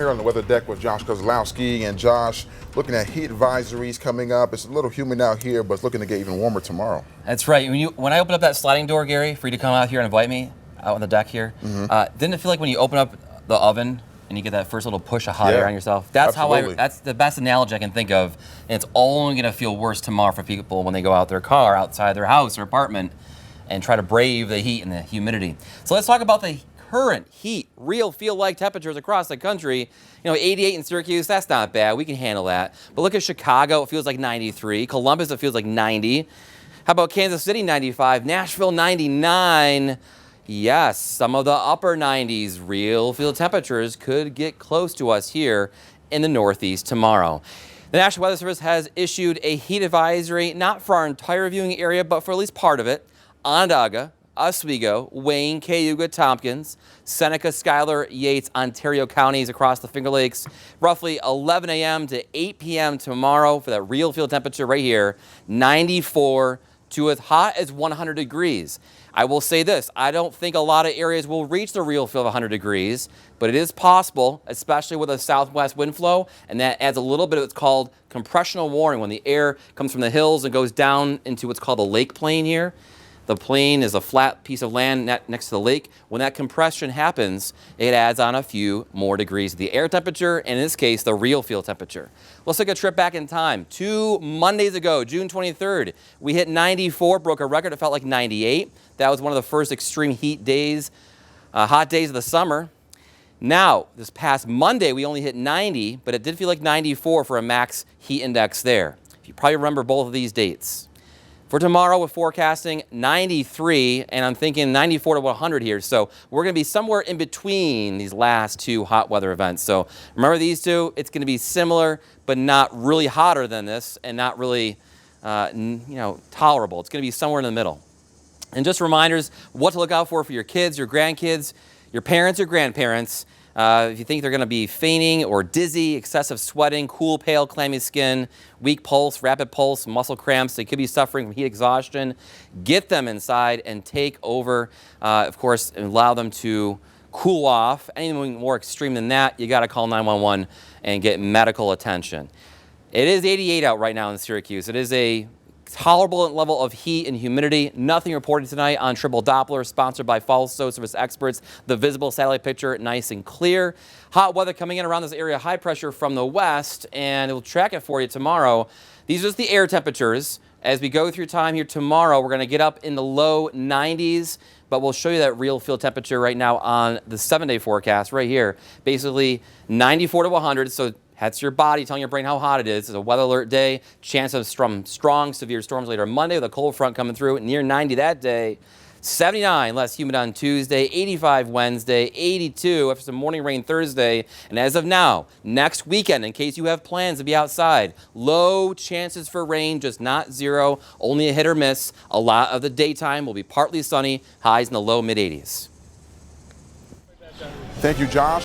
Here on the weather deck with Josh Kozlowski. And Josh, looking at heat advisories coming up. It's a little humid out here, but it's looking to get even warmer tomorrow. That's right. When I opened up that sliding door, Gary, for you to come out here and invite me out on the deck here, didn't it feel like when you open up the oven and you get that first little push of hot air on yourself? That's absolutely. That's the best analogy I can think of. And it's only going to feel worse tomorrow for people when they go out their car, outside their house or apartment, and try to brave the heat and the humidity. So let's talk about the current heat, real feel-like temperatures across the country. 88 in Syracuse, that's not bad. We can handle that. But look at Chicago, it feels like 93. Columbus, it feels like 90. How about Kansas City, 95. Nashville, 99. Yes, some of the upper 90s real feel temperatures could get close to us here in the Northeast tomorrow. The National Weather Service has issued a heat advisory, not for our entire viewing area, but for at least part of it. Onondaga, Oswego, Wayne, Cayuga, Tompkins, Seneca, Schuyler, Yates, Ontario counties across the Finger Lakes. Roughly 11 a.m. to 8 p.m. tomorrow for that real feel temperature right here, 94 to as hot as 100 degrees. I will say this, I don't think a lot of areas will reach the real feel of 100 degrees, but it is possible, especially with a southwest wind flow, and that adds a little bit of what's called compressional warning when the air comes from the hills and goes down into what's called a lake plain here. The plain is a flat piece of land next to the lake. When that compression happens, it adds on a few more degrees of the air temperature, and in this case, the real feel temperature. Let's take a trip back in time. 2 Mondays ago, June 23rd, we hit 94, broke a record. It felt like 98. That was one of the first extreme heat days, hot days of the summer. Now, this past Monday, we only hit 90, but it did feel like 94 for a max heat index there. You probably remember both of these dates. For tomorrow, we're forecasting 93, and I'm thinking 94 to 100 here. So we're going to be somewhere in between these last two hot weather events. So remember these two? It's going to be similar, but not really hotter than this, and not really, tolerable. It's going to be somewhere in the middle. And just reminders what to look out for your kids, your grandkids, your parents, your grandparents. If you think they're going to be fainting or dizzy, excessive sweating, cool, pale, clammy skin, weak pulse, rapid pulse, muscle cramps, they could be suffering from heat exhaustion, get them inside and take over, of course, and allow them to cool off. Anything more extreme than that, you got to call 911 and get medical attention. It is 88 out right now in Syracuse. It is a tolerable level of heat and humidity. Nothing reported tonight on Triple Doppler, sponsored by Falso Service Experts. The visible satellite picture, nice and clear. Hot weather coming in around this area, high pressure from the west, and we'll track it for you tomorrow. These are just the air temperatures. As we go through time here tomorrow, we're going to get up in the low 90s, but we'll show you that real feel temperature right now on the 7-day forecast right here. Basically 94 to 100, so that's your body telling your brain how hot it is. It's a weather alert day. Chance of strong, severe storms later Monday with a cold front coming through. Near 90 that day. 79 less humid on Tuesday. 85 Wednesday. 82 after some morning rain Thursday. And as of now, next weekend, in case you have plans to be outside, low chances for rain, just not zero. Only a hit or miss. A lot of the daytime will be partly sunny. Highs in the low mid 80s. Thank you, Josh.